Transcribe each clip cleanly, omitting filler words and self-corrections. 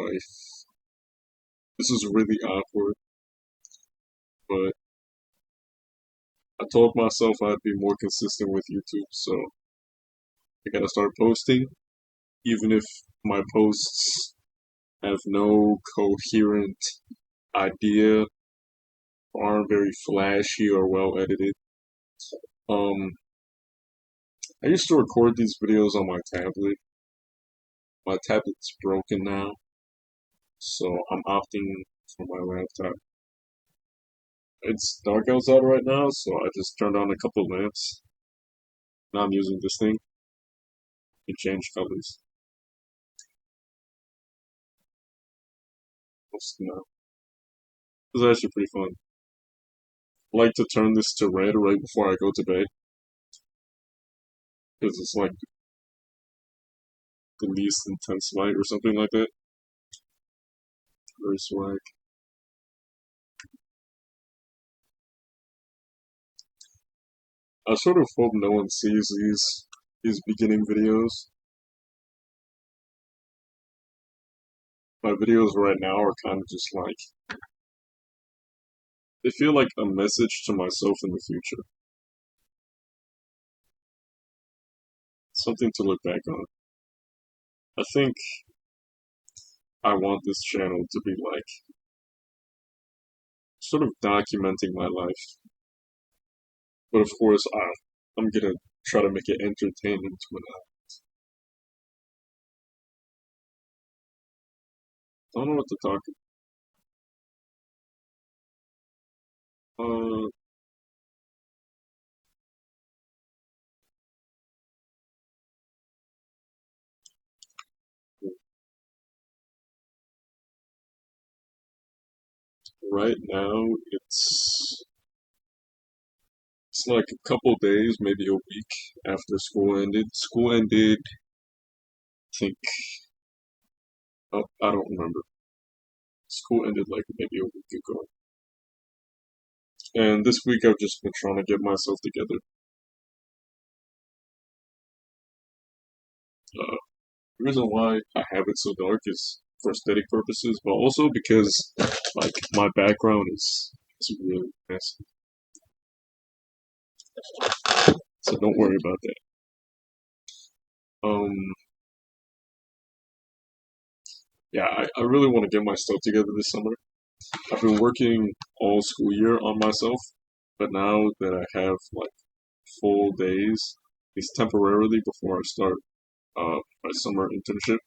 life. This is really awkward, but I told myself I'd be more consistent with YouTube, so I gotta start posting, even if my posts have no coherent idea, aren't very flashy or well edited. Um, I used to record these videos on my tablet. My tablet's broken now, so I'm opting for my laptop. It's dark outside right now, so I just turned on a couple lamps. Now I'm using this thing to change colors. Now. This is actually pretty fun. I like to turn this to red right before I go to bed, because it's like the least intense light or something like that. Very swag. I sort of hope no one sees these beginning videos. My videos right now are kind of just like, they feel like a message to myself in the future. Something to look back on. I think I want this channel to be like, sort of documenting my life. But of course, I'm gonna try to make it entertaining to an I don't know what to talk about. Right now, it's like a couple days, maybe a week after school ended. School ended, I think, oh, I don't remember. School ended like maybe a week ago. And this week I've just been trying to get myself together. The reason why I have it so dark is for aesthetic purposes, but also because like my background is really messy. So don't worry about that. Um, yeah, I really want to get my stuff together this summer. I've been working all school year on myself, but now that I have like full days, at least temporarily before I start my summer internship,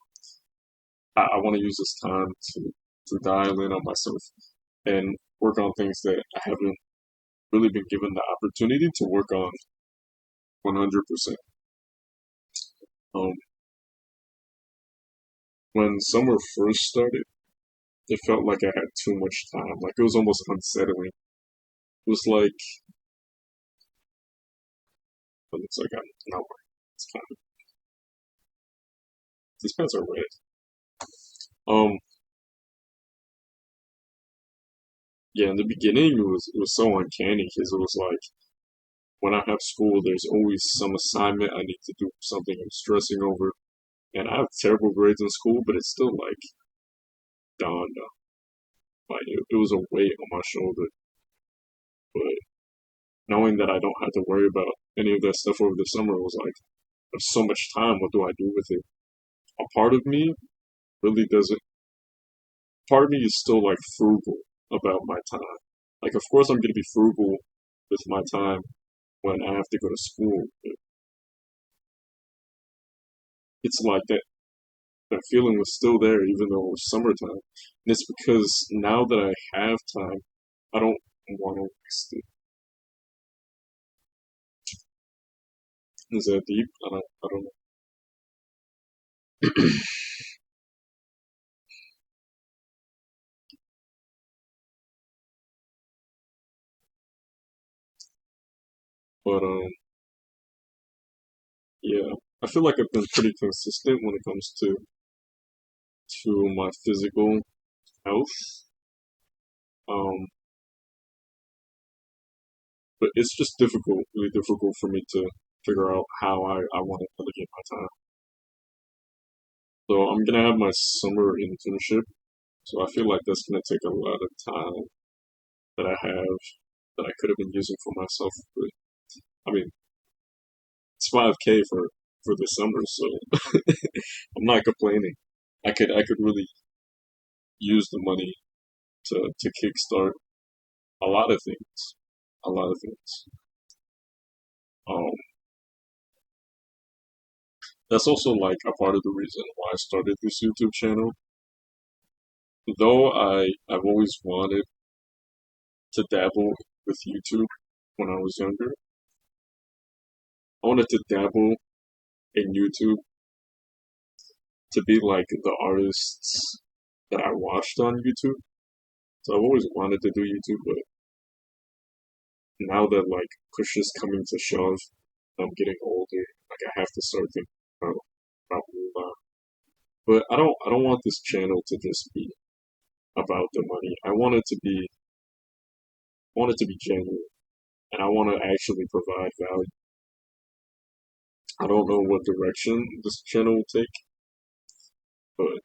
I want to use this time to dial in on myself and work on things that I haven't really been given the opportunity to work on 100%. Um, when summer first started, it felt like I had too much time. Like it was almost unsettling. It was like, it looks like I'm not wearing. It's kind of these pants are red. Um, yeah, in the beginning it was so uncanny because it was like when I have school, there's always some assignment I need to do, something I'm stressing over, and I have terrible grades in school, but it's still like dawned on. Like it was a weight on my shoulder, but knowing that I don't have to worry about any of that stuff over the summer was like, there's so much time. What do I do with it? A part of me really doesn't. Part of me is still like frugal about my time. Like, of course, I'm gonna be frugal with my time when I have to go to school. But it's like that feeling was still there, even though it was summertime. And it's because now that I have time, I don't want to waste it. Is that deep? I don't know. But yeah, I feel like I've been pretty consistent when it comes to my physical health. Um, but it's just difficult, really difficult for me to figure out how I want to delegate my time. So I'm gonna have my summer internship. So I feel like that's gonna take a lot of time that I have that I could have been using for myself. But I mean, it's 5K for the summer, so I'm not complaining. I could really use the money to kickstart a lot of things, a lot of things. Um, that's also like a part of the reason why I started this YouTube channel. Though I've always wanted to dabble with YouTube when I was younger. I wanted to dabble in YouTube to be like the artists that I watched on YouTube. So I've always wanted to do YouTube, but now that like push is coming to shove, I'm getting older. Like I have to start thinking about move on. But I don't want this channel to just be about the money. I want it to be genuine, and I want to actually provide value. I don't know what direction this channel will take, but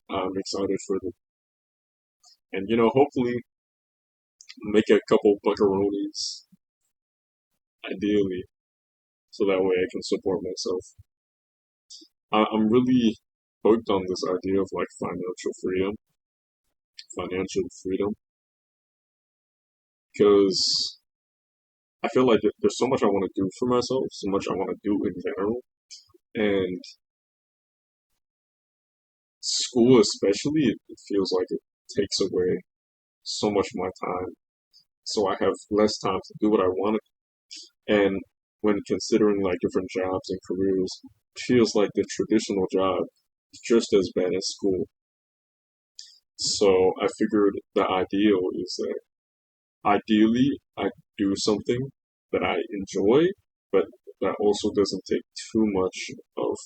I'm excited for it. And hopefully make a couple buckaroonies, ideally, so that way I can support myself. I'm really hooked on this idea of like financial freedom, because I feel like there's so much I want to do for myself, so much I want to do in general, and school especially, it feels like it takes away so much of my time. So I have less time to do what I want. And when considering like different jobs and careers, it feels like the traditional job is just as bad as school. So I figured the ideal is that ideally I do something that I enjoy, but that also doesn't take too much of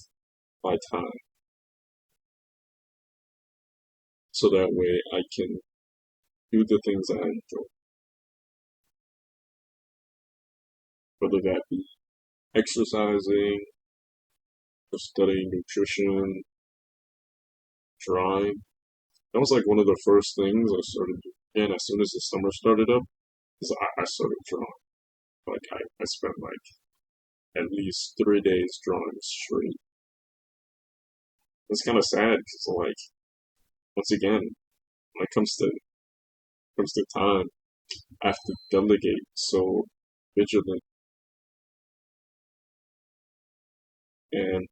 my time. So that way I can do the things that I enjoy, whether that be exercising, or studying nutrition, drawing. That was like one of the first things I started doing. And as soon as the summer started up, is I started drawing. Like I spent like at least 3 days drawing straight. It's kind of sad because like once again, when it comes to time, I have to delegate so vigilant, and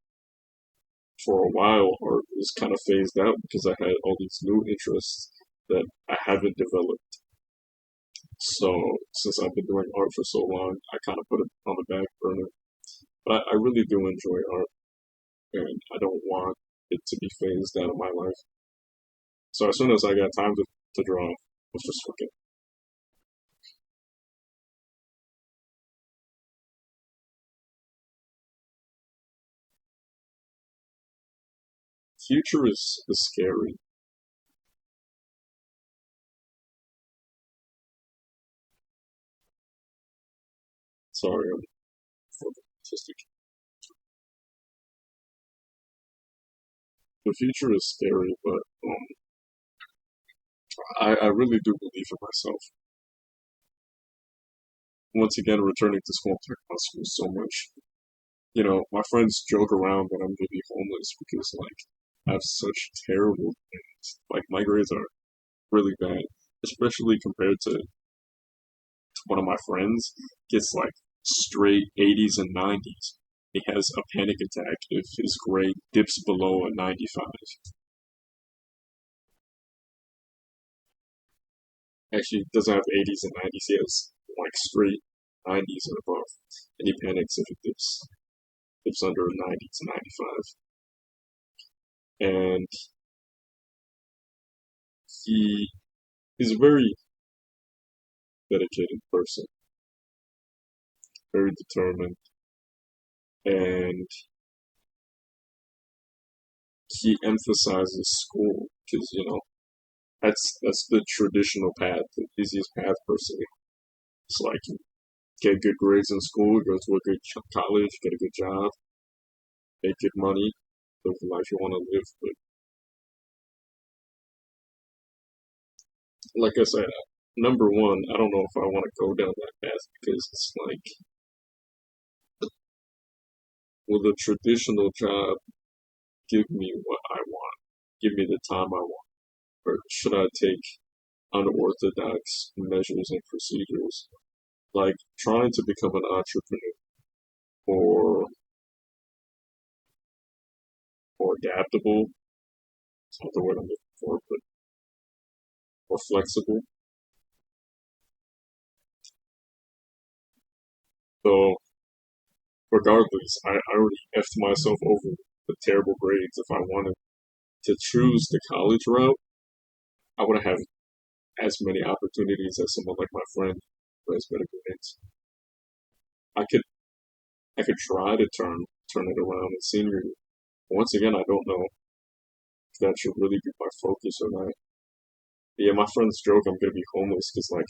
for a while art was kind of phased out because I had all these new interests that I haven't developed. So since I've been doing art for so long, I kind of put it on the back burner. But I really do enjoy art, and I don't want it to be phased out of my life. So as soon as I got time to draw, I was just fucking. Future is scary. Sorry, I'm fucking autistic. The future is scary, but I really do believe in myself. Once again, returning to school, I'm talking about school so much. My friends joke around that I'm gonna be homeless because like I have such terrible grades. Like my grades are really bad, especially compared to one of my friends gets like straight 80s and 90s. He has a panic attack if his grade dips below a 95. Actually, he doesn't have 80s and 90s. He has like straight 90s and above, and he panics if it dips under 90 to 95. And he is a very dedicated person, very determined, and he emphasizes school because that's the traditional path, the easiest path personally. It's like you get good grades in school, go to a good college, get a good job, make good money, live the life you want to live. But like I said, number one, I don't know if I want to go down that path because it's like, will the traditional job give me what I want, give me the time I want, or should I take unorthodox measures and procedures, like trying to become an entrepreneur or adaptable? It's not the word I'm looking for, but or flexible. So regardless, I already effed myself over the terrible grades. If I wanted to choose the college route, I would have as many opportunities as someone like my friend who has better grades. I could I could try to turn it around in senior year. Once again, I don't know if that should really be my focus or not. Yeah, my friends joke I'm gonna be homeless because like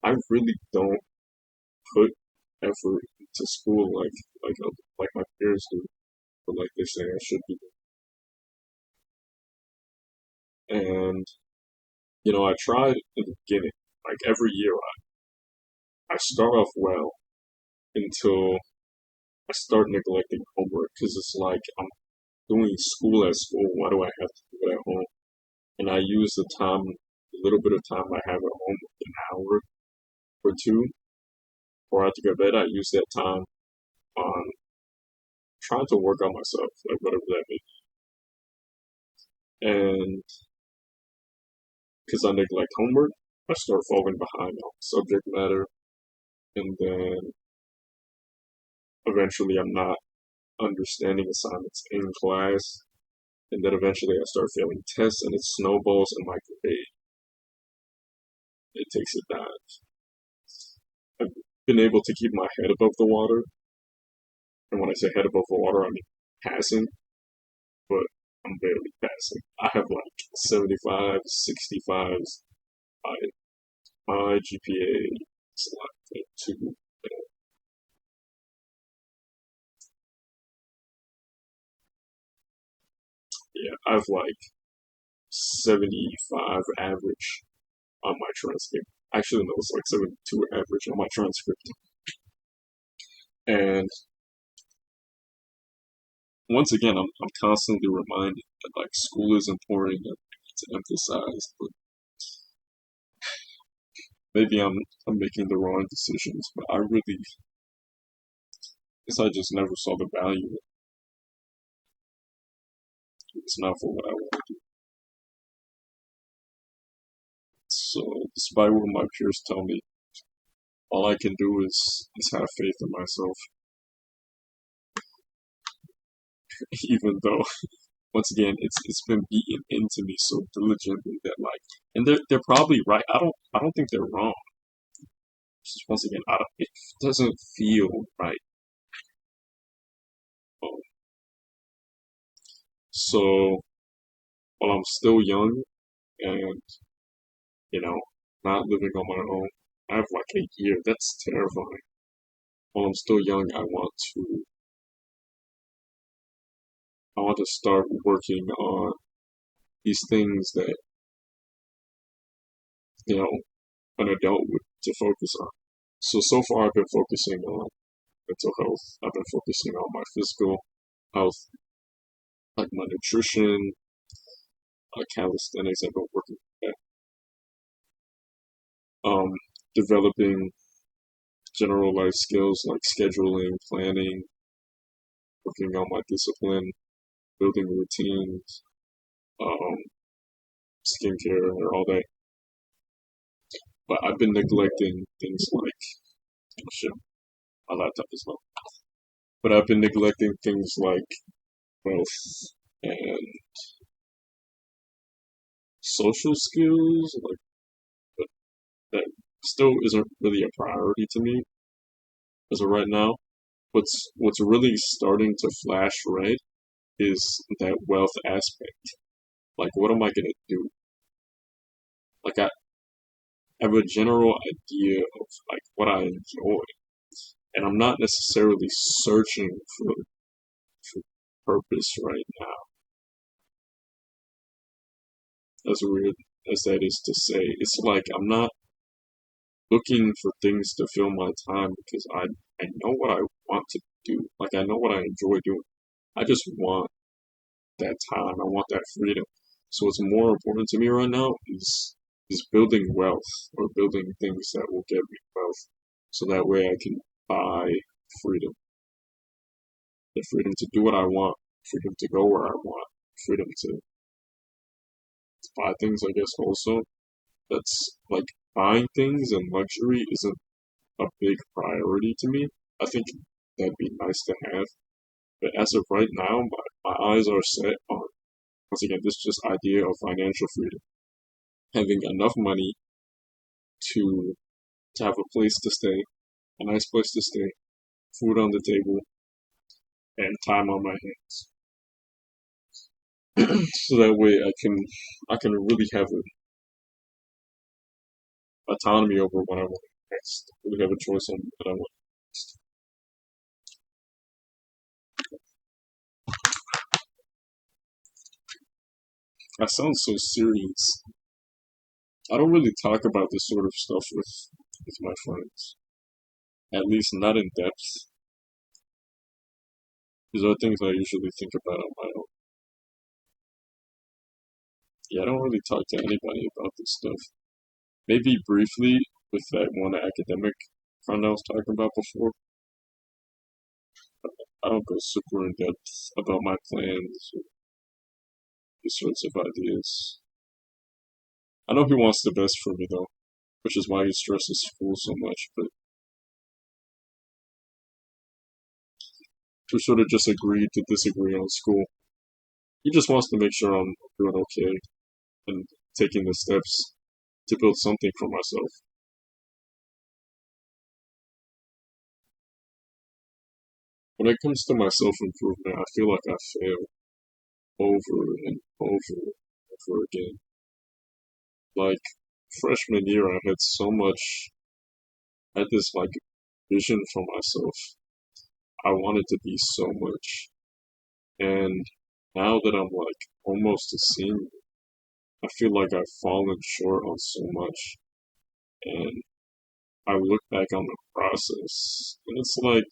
I really don't put effort into school like my peers do, but like they say I should be. And I tried in the beginning. Like every year, I start off well until I start neglecting homework because it's like I'm doing school at school. Why do I have to do it at home? And I use the little bit of time I have at home, an hour or two, before I have to go to bed. I use that time on trying to work on myself, like whatever that may be. And because I neglect homework, I start falling behind on subject matter, and then eventually I'm not understanding assignments in class, and then eventually I start failing tests, and it snowballs, and my grade it takes a dive. I've been able to keep my head above the water, and when I say head above the water, I mean passing, but I'm barely passing. I have like 75, 65s. My GPA is like 2. Yeah, I have like 75 average on my transcript. Actually, no, it's like 72 average on my transcript. And once again, I'm constantly reminded that like school is important and to emphasize, but maybe I'm making the wrong decisions. But I really guess I just never saw the value. It's not for what I want to do. So despite what my peers tell me, all I can do is have faith in myself, even though once again it's been beaten into me so diligently that like, and they're probably right. I don't think they're wrong. Just once again, it doesn't feel right. Um, so while I'm still young and you know not living on my own, I have like a year. That's terrifying. While I'm still young, I want to start working on these things that you know an adult would to focus on. So far, I've been focusing on mental health. I've been focusing on my physical health, like my nutrition, calisthenics. I've been working at developing general life skills like scheduling, planning, working on my discipline, building routines, um, skincare, and all that. But I've been neglecting things like, oh shit, my laptop is low. But I've been neglecting things like health and social skills, like but that still isn't really a priority to me as of right now. What's really starting to flash red is that wealth aspect. Like, what am I gonna do? Like, I have a general idea of like what I enjoy, and I'm not necessarily searching for purpose right now. as weird as that is to say. It's like I'm not looking for things to fill my time because I know what I want to do. Like I know what I enjoy doing. I just want that time. I want that freedom. So what's more important to me right now is building wealth or building things that will get me wealth. So that way I can buy freedom. The freedom to do what I want, freedom to go where I want, freedom to buy things, I guess also. That's like buying things and luxury isn't a big priority to me. I think that'd be nice to have. But as of right now, my eyes are set on, once again, this just idea of financial freedom. Having enough money to to have a place to stay, a nice place to stay, food on the table, and time on my hands. So that way I can really have autonomy over what I want next. Really have a choice on what I want next. I sound so serious. I don't really talk about this sort of stuff with my friends. At least not in depth. These are things I usually think about on my own. Yeah, I don't really talk to anybody about this stuff. Maybe briefly with that one academic friend I was talking about before. I don't go super in depth about my plans or these sorts of ideas. I know he wants the best for me though, which is why he stresses school so much, but we sort of just agreed to disagree on school. He just wants to make sure I'm doing okay and taking the steps to build something for myself. When it comes to my self improvement, I feel like I fail over and over and over again. Like freshman year, I had so much, I had this like vision for myself. I wanted to be so much. And now that I'm like almost a senior, I feel like I've fallen short on so much. And I look back on the process, and it's like,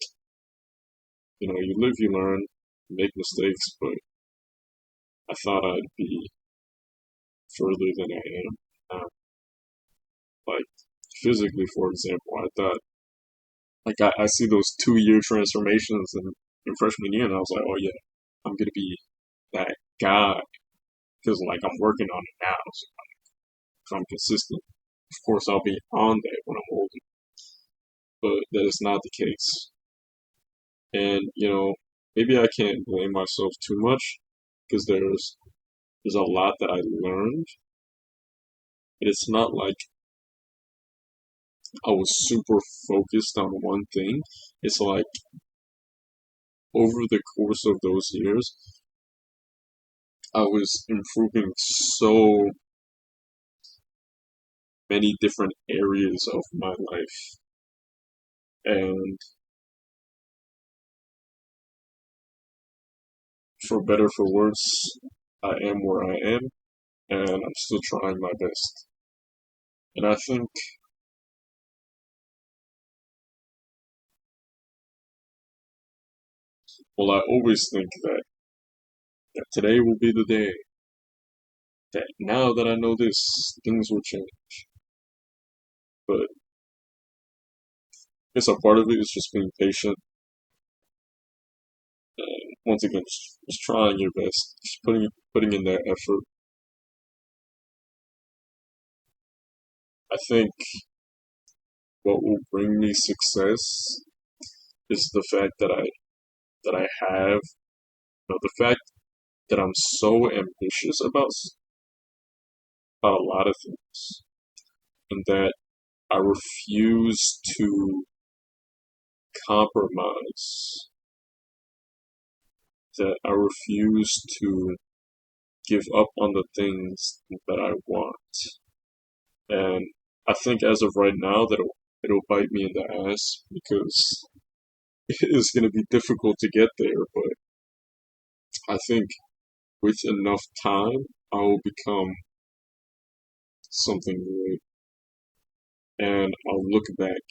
you live, you learn, you make mistakes, but I thought I'd be further than I am now. Like, physically, for example, I thought, like, I see those 2 year transformations in freshman year, and I was like, oh yeah, I'm gonna be that guy, because, like, I'm working on it now, so if I'm consistent, of course, I'll be on that when I'm older, but that is not the case. And, maybe I can't blame myself too much, because there's a lot that I learned, but it's not like I was super focused on one thing. It's like over the course of those years, I was improving so many different areas of my life. And for better for worse, I am where I am, and I'm still trying my best. And I think, well, I always think that today will be the day that now that I know this, things will change. But I guess a part of it is just being patient and once again, just trying your best, just putting in that effort. I think what will bring me success is the fact that I have, the fact that I'm so ambitious about a lot of things, and that I refuse to compromise, that I refuse to give up on the things that I want. And I think as of right now that it'll bite me in the ass because it is going to be difficult to get there, but I think with enough time, I will become something great. And I'll look back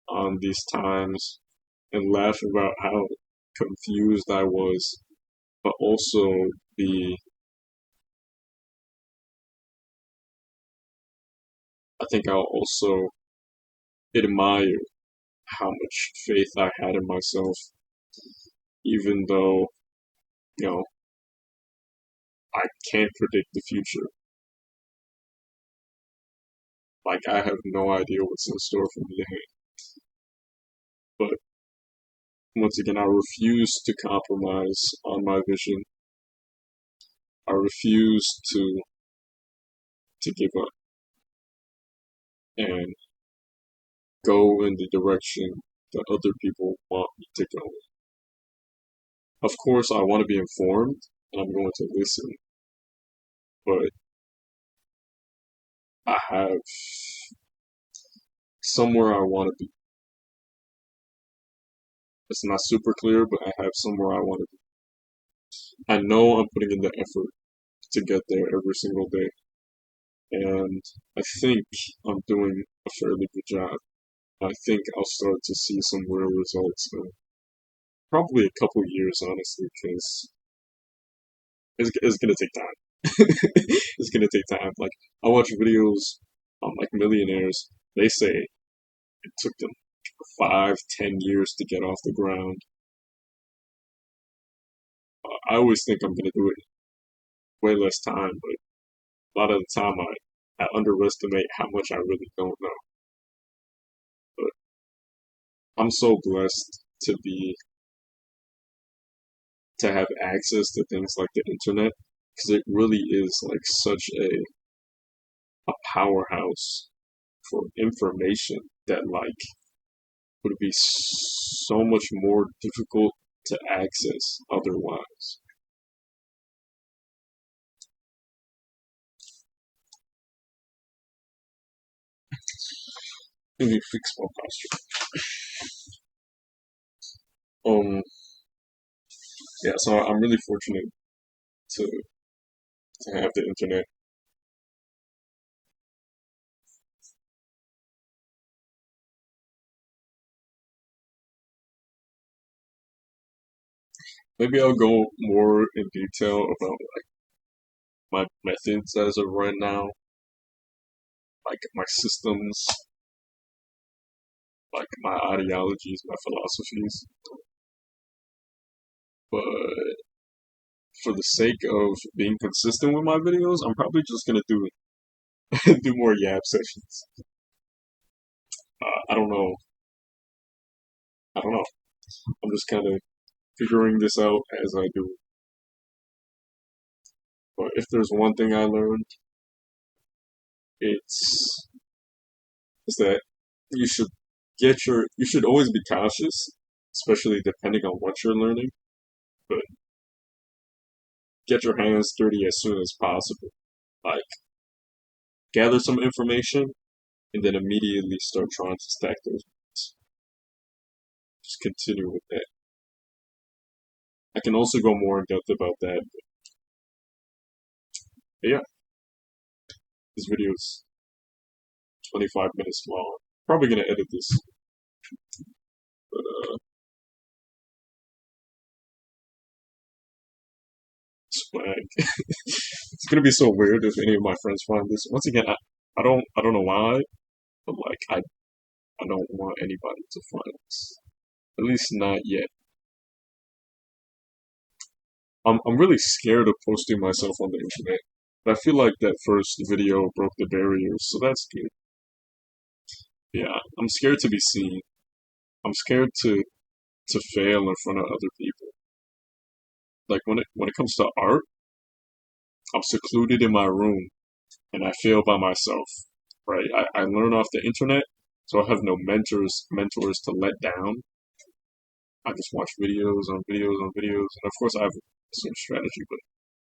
on these times and laugh about how confused I was, but also be, I think I'll also admire how much faith I had in myself, even though, you know, I can't predict the future. Like, I have no idea what's in store for me ahead. But once again, I refuse to compromise on my vision. I refuse to give up and go in the direction that other people want me to go. Of course, I want to be informed, and I'm going to listen, but I have somewhere I want to be. It's not super clear, but I have somewhere I want to be. I know I'm putting in the effort to get there every single day, and I think I'm doing a fairly good job. I think I'll start to see some real results in probably a couple years, honestly, because it's gonna take time. It's gonna take time. Like, I watch videos on like millionaires. They say it took them 5, 10 years to get off the ground. I always think I'm gonna do it way less time, but a lot of the time I underestimate how much I really don't know. But I'm so blessed to have access to things like the internet because it really is like such a powerhouse for information that like would be so much more difficult to access otherwise. Let me fix my posture. Yeah, so I'm really fortunate to to have the internet. Maybe I'll go more in detail about like my methods as of right now, like my systems, like my ideologies, my philosophies. But for the sake of being consistent with my videos, I'm probably just gonna do do more yap sessions. I don't know. I don't know. I'm just kind of figuring this out as I do. But if there's one thing I learned, it's is that you should always be cautious, especially depending on what you're learning. But get your hands dirty as soon as possible. Like, gather some information and then immediately start trying to stack those points. Just continue with that. I can also go more in depth about that. But yeah, this video is 25 minutes long. Probably gonna edit this, but swag. It's gonna be so weird if any of my friends find this. Once again, I don't know why, but like I don't want anybody to find this. At least not yet. I'm really scared of posting myself on the internet. But I feel like that first video broke the barriers, so that's good. Yeah, I'm scared to be seen. I'm scared to fail in front of other people. Like when it comes to art, I'm secluded in my room and I fail by myself. Right? I learn off the internet, so I have no mentors to let down. I just watch videos on videos on videos, and of course I have some strategy. But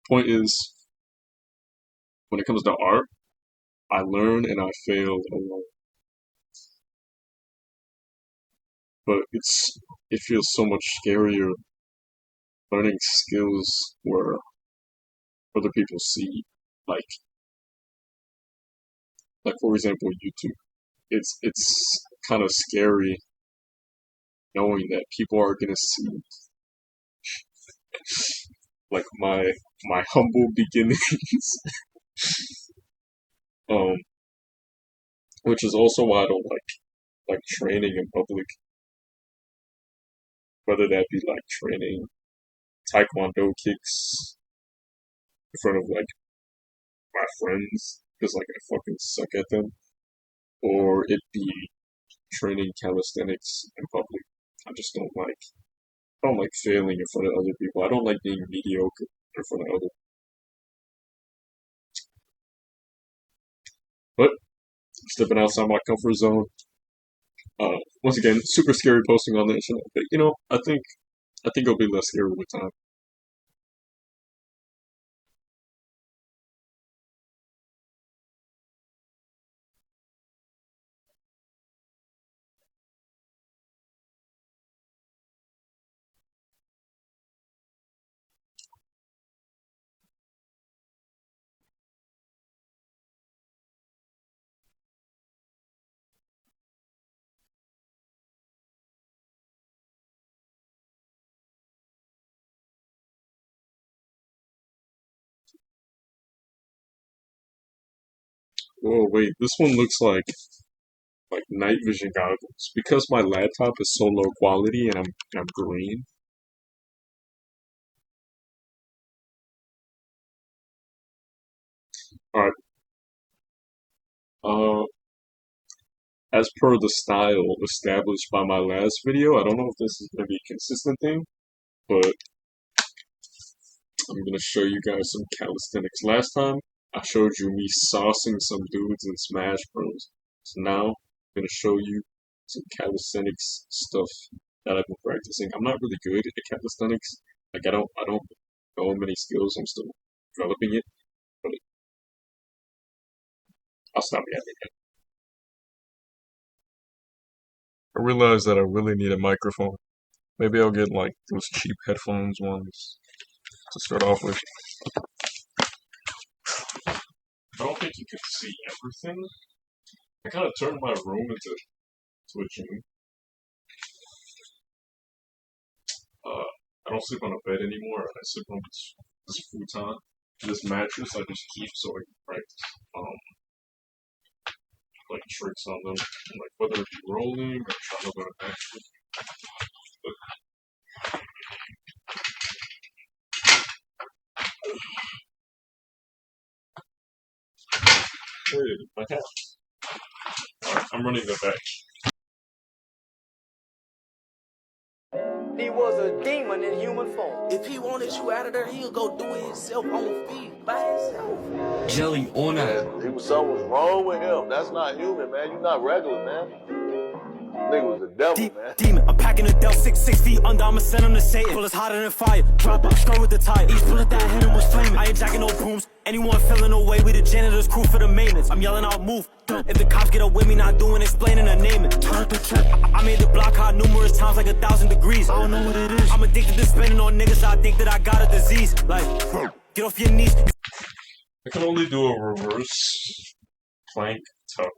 point is, when it comes to art, I learn and I fail alone. But it feels so much scarier learning skills where other people see. Like, Like for example, YouTube. It's kind of scary knowing that people are gonna see like my humble beginnings, um, which is also why I don't like training in public, whether that be like training taekwondo kicks in front of like my friends because like I fucking suck at them, or it be training calisthenics in public. I just I don't like failing in front of other people. I don't like being mediocre in front of other. But stepping outside my comfort zone. Once again, super scary posting on the internet, but I think it'll be less scary with time. Whoa, wait, this one looks like night vision goggles because my laptop is so low quality and I'm green. All right. Uh, as per the style established by my last video, I don't know if this is gonna be a consistent thing, but I'm gonna show you guys some calisthenics. Last time I showed you me saucing some dudes in Smash Bros. So now I'm gonna show you some calisthenics stuff that I've been practicing. I'm not really good at calisthenics. Like I don't know many skills. I'm still developing it, but I'll stop yapping. I realized that I really need a microphone. Maybe I'll get like those cheap headphones ones to start off with. I don't think you can see everything. I kind of turned my room into a gym. I don't sleep on a bed anymore. I sleep on this futon, this mattress. I just keep so I can practice like tricks on them, like whether it be rolling or trying to learn action. But my hat. I'm running the back. He was a demon in human form. If he wanted you out of there, he'll go do it himself on feet by himself. Jelly on that. Something was wrong with him. That's not human, man. You're not regular, man. Nigga was a devil, man. Demon, I'm packing a Dell 6 feet under, I'ma send him to Satan. Bullets hotter than fire, drop up, start with the tire. Each bullet that hit him was flaming. I ain't jacking no booms. Anyone feeling away, we the janitor's crew for the maintenance. I'm yelling out, move. If the cops get up with me, not doing explaining or naming. Turn up the trip. I made the block hot numerous times, like 1,000 degrees. I don't know what it is. I'm addicted to spending on niggas. I think that I got a disease. Like, get off your knees. I can only do a reverse plank tuck,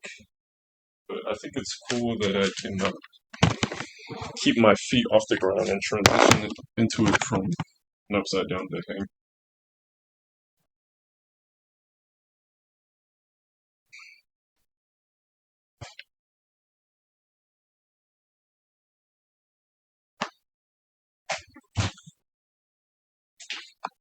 but I think it's cool that I can keep my feet off the ground and transition it into it from an upside down dead hang.